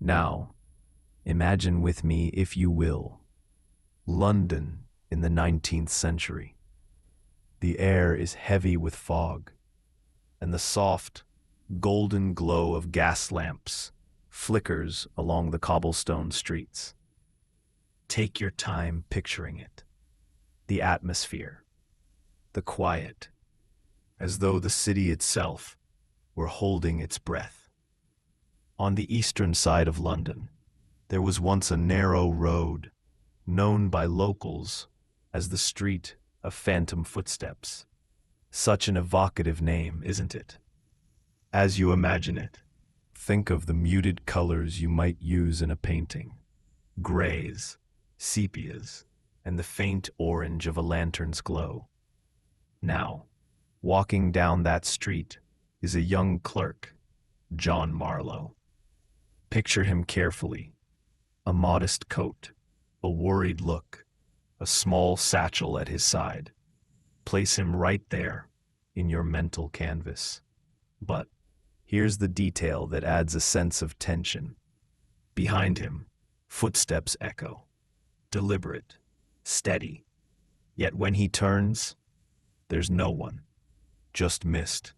Now, imagine with me, if you will, London in the 19th century. The air is heavy with fog, and the soft, golden glow of gas lamps flickers along the cobblestone streets. Take your time picturing it. The atmosphere, the quiet, as though the city itself were holding its breath. On the eastern side of London, there was once a narrow road, known by locals as the Street of Phantom Footsteps. Such an evocative name, isn't it? As you imagine it, think of the muted colors you might use in a painting. Grays, sepias, and the faint orange of a lantern's glow. Now, walking down that street is a young clerk, John Marlowe. Picture him carefully. A modest coat, a worried look, a small satchel at his side. Place him right there in your mental canvas. But here's the detail that adds a sense of tension. Behind him, footsteps echo. Deliberate, steady. Yet when he turns, there's no one. Just mist.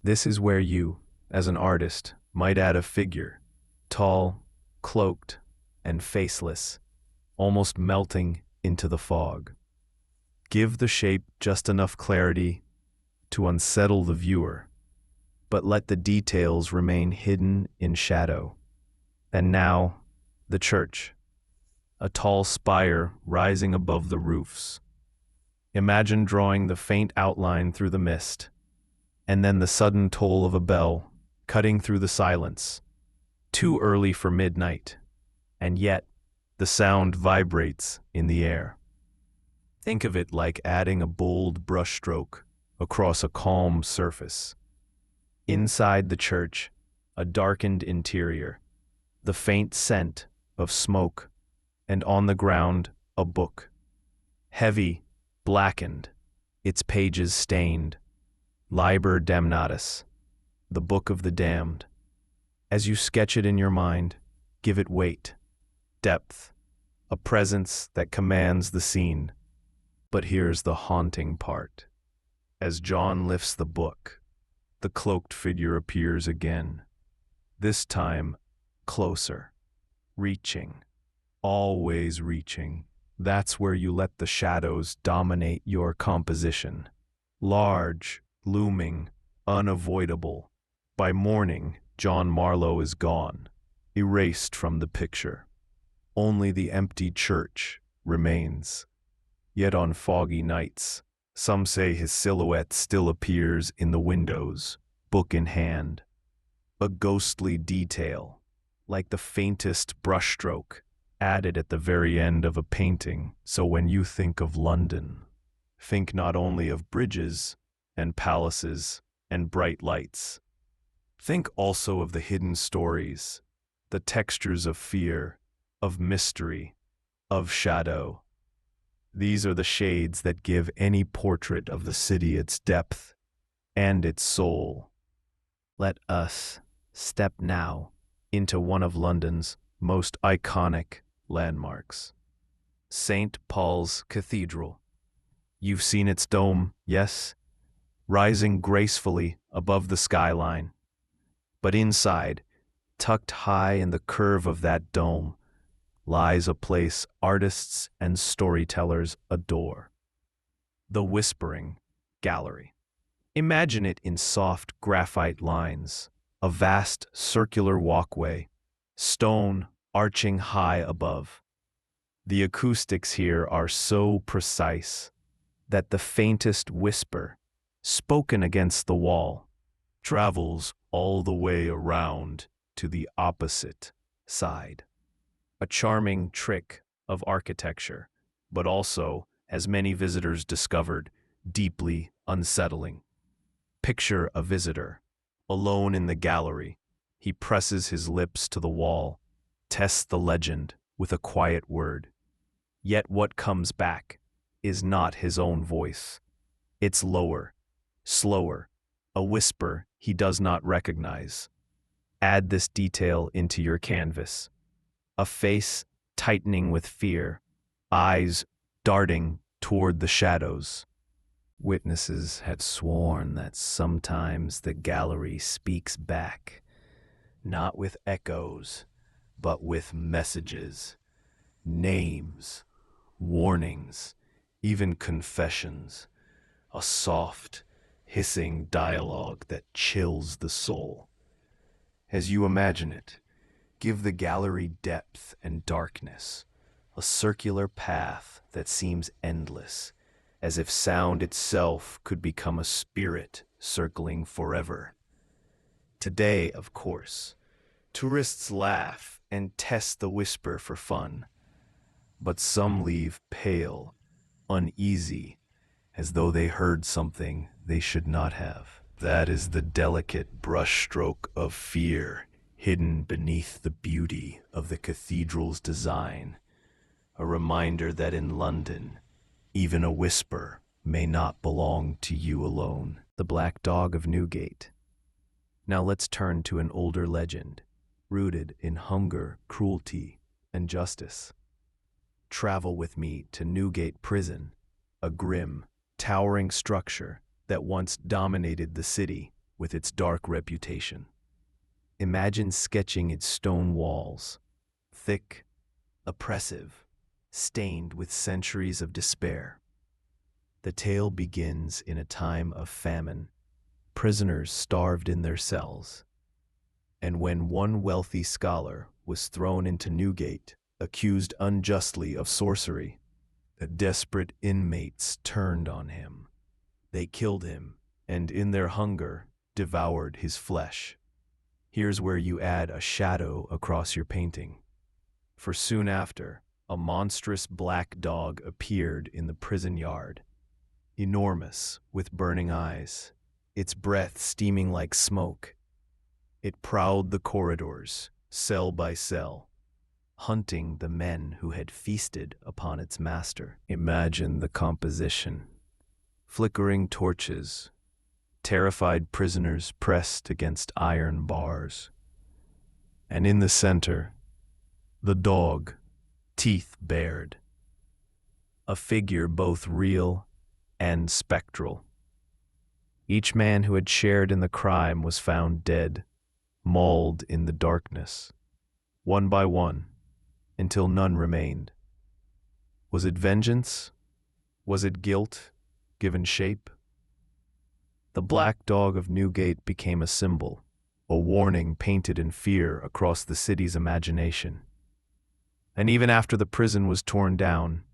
This is where you, as an artist, might add a figure. Tall, cloaked, and faceless, almost melting into the fog. Give the shape just enough clarity to unsettle the viewer, but let the details remain hidden in shadow. And now, the church, a tall spire rising above the roofs. Imagine drawing the faint outline through the mist, and then the sudden toll of a bell cutting through the silence. Too early for midnight, and yet the sound vibrates in the air. Think of it like adding a bold brushstroke across a calm surface. Inside the church, a darkened interior, the faint scent of smoke, and on the ground, a book. Heavy, blackened, its pages stained. Liber Damnatus, the Book of the Damned. As you sketch it in your mind, give it weight, depth, a presence that commands the scene. But here's the haunting part. As John lifts the book, the cloaked figure appears again. This time, closer, reaching, always reaching. That's where you let the shadows dominate your composition. Large, looming, unavoidable. By morning, John Marlowe is gone, erased from the picture. Only the empty church remains. Yet on foggy nights, some say his silhouette still appears in the windows, book in hand. A ghostly detail, like the faintest brushstroke, added at the very end of a painting. So when you think of London, think not only of bridges and palaces and bright lights. Think also of the hidden stories, the textures of fear, of mystery, of shadow. These are the shades that give any portrait of the city its depth and its soul. Let us step now into one of London's most iconic landmarks. St. Paul's Cathedral. You've seen its dome, yes? Rising gracefully above the skyline. But inside, tucked high in the curve of that dome, lies a place artists and storytellers adore. The Whispering Gallery. Imagine it in soft graphite lines, a vast circular walkway, stone arching high above. The acoustics here are so precise that the faintest whisper, spoken against the wall, travels all the way around to the opposite side. A charming trick of architecture, but also, as many visitors discovered, deeply unsettling. Picture a visitor, alone in the gallery. He presses his lips to the wall, tests the legend with a quiet word. Yet what comes back is not his own voice. It's lower, slower, a whisper he does not recognize. Add this detail into your canvas. A face tightening with fear, eyes darting toward the shadows. Witnesses had sworn that sometimes the gallery speaks back, not with echoes, but with messages, names, warnings, even confessions, a soft, hissing dialogue that chills the soul. As you imagine it, give the gallery depth and darkness, a circular path that seems endless, as if sound itself could become a spirit circling forever. Today, of course, tourists laugh and test the whisper for fun, but some leave pale, uneasy, as though they heard something they should not have. That is the delicate brushstroke of fear hidden beneath the beauty of the cathedral's design, a reminder that in London, even a whisper may not belong to you alone. The Black Dog of Newgate. Now let's turn to an older legend, rooted in hunger, cruelty, and justice. Travel with me to Newgate Prison, a grim, towering structure that once dominated the city with its dark reputation. Imagine sketching its stone walls, thick, oppressive, stained with centuries of despair. The tale begins in a time of famine, prisoners starved in their cells, and when one wealthy scholar was thrown into Newgate, accused unjustly of sorcery, the desperate inmates turned on him. They killed him, and in their hunger, devoured his flesh. Here's where you add a shadow across your painting. For soon after, a monstrous black dog appeared in the prison yard, enormous, with burning eyes, its breath steaming like smoke. It prowled the corridors, cell by cell, hunting the men who had feasted upon its master. Imagine the composition. Flickering torches, terrified prisoners pressed against iron bars. And in the center, the dog, teeth bared. A figure both real and spectral. Each man who had shared in the crime was found dead, mauled in the darkness, one by one, until none remained. Was it vengeance? Was it guilt given shape? The Black Dog of Newgate became a symbol, a warning painted in fear across the city's imagination. And even after the prison was torn down,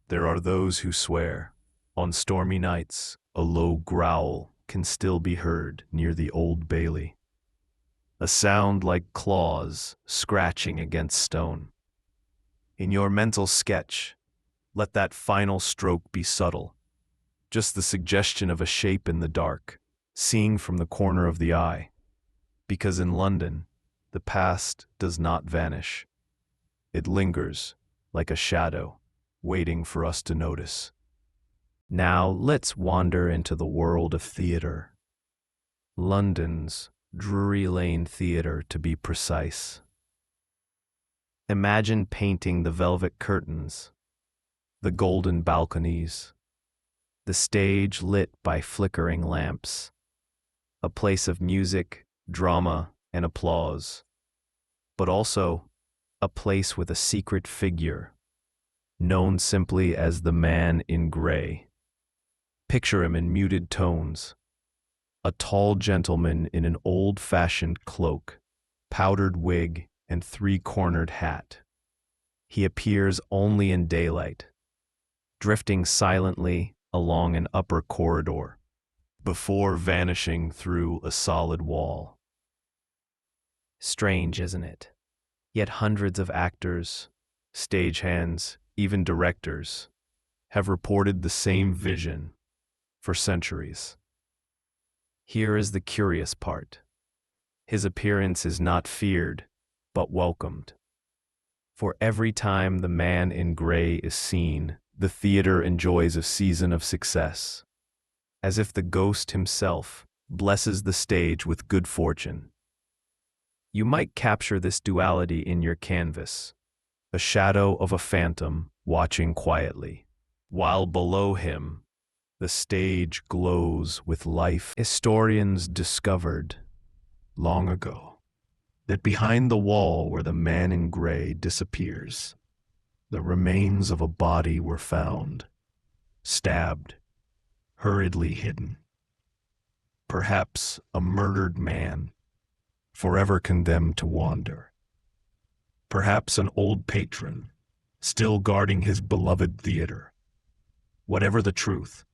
there are those who swear, on stormy nights, a low growl can still be heard near the Old Bailey. A sound like claws scratching against stone. In your mental sketch, let that final stroke be subtle, just the suggestion of a shape in the dark, seeing from the corner of the eye. Because in London, the past does not vanish. It lingers like a shadow, waiting for us to notice. Now let's wander into the world of theater. London's Drury Lane Theatre, to be precise. Imagine painting the velvet curtains, the golden balconies, the stage lit by flickering lamps, a place of music, drama, and applause, but also a place with a secret figure, known simply as the Man in Grey. Picture him in muted tones, a tall gentleman in an old-fashioned cloak, powdered wig, and three-cornered hat. He appears only in daylight, drifting silently along an upper corridor, before vanishing through a solid wall. Strange, isn't it? Yet hundreds of actors, stagehands, even directors, have reported the same vision for centuries. Here is the curious part. His appearance is not feared, but welcomed. For every time the Man in Grey is seen, the theater enjoys a season of success, as if the ghost himself blesses the stage with good fortune. You might capture this duality in your canvas, a shadow of a phantom watching quietly, while below him the stage glows with life. Historians discovered long ago that behind the wall where the man in gray disappears, the remains of a body were found, stabbed, hurriedly hidden. Perhaps a murdered man, forever condemned to wander. Perhaps an old patron, still guarding his beloved theater. Whatever the truth,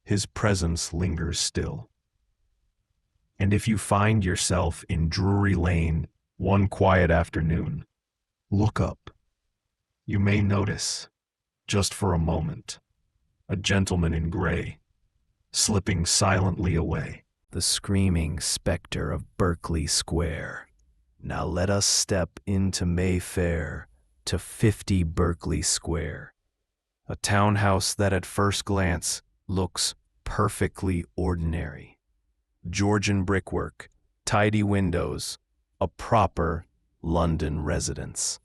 his presence lingers still. And if you find yourself in Drury Lane one quiet afternoon, look up. You may notice, just for a moment, a gentleman in gray, slipping silently away. The screaming specter of Berkeley Square. Now let us step into Mayfair to 50 Berkeley Square, a townhouse that at first glance looks perfectly ordinary. Georgian brickwork, tidy windows, a proper London residence.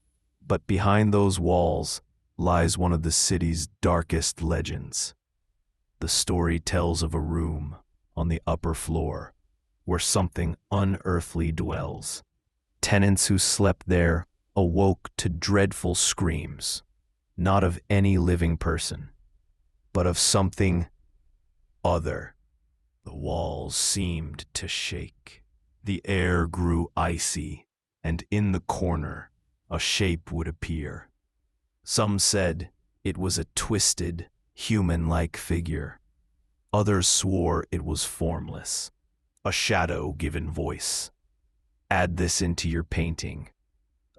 But behind those walls lies one of the city's darkest legends. The story tells of a room on the upper floor where something unearthly dwells. Tenants who slept there awoke to dreadful screams, not of any living person, but of something other. The walls seemed to shake. The air grew icy, and in the corner a shape would appear. Some said it was a twisted, human-like figure. Others swore it was formless, a shadow given voice. Add this into your painting,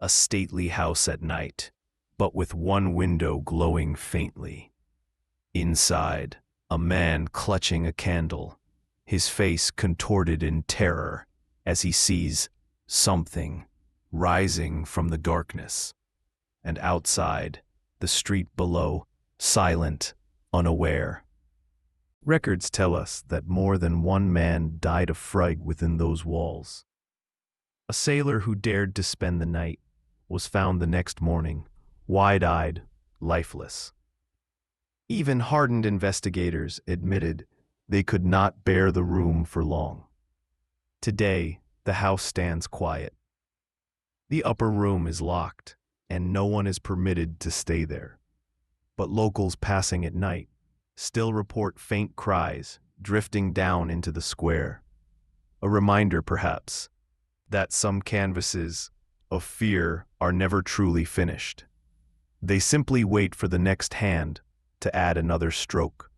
a stately house at night, but with one window glowing faintly. Inside, a man clutching a candle, his face contorted in terror as he sees something rising from the darkness. And outside, the street below, silent, unaware. Records tell us that more than one man died of fright within those walls. A sailor who dared to spend the night was found the next morning, wide-eyed, lifeless. Even hardened investigators admitted they could not bear the room for long. Today, the house stands quiet. The upper room is locked, and no one is permitted to stay there. But locals passing at night still report faint cries drifting down into the square. A reminder, perhaps, that some canvases of fear are never truly finished. They simply wait for the next hand to add another stroke.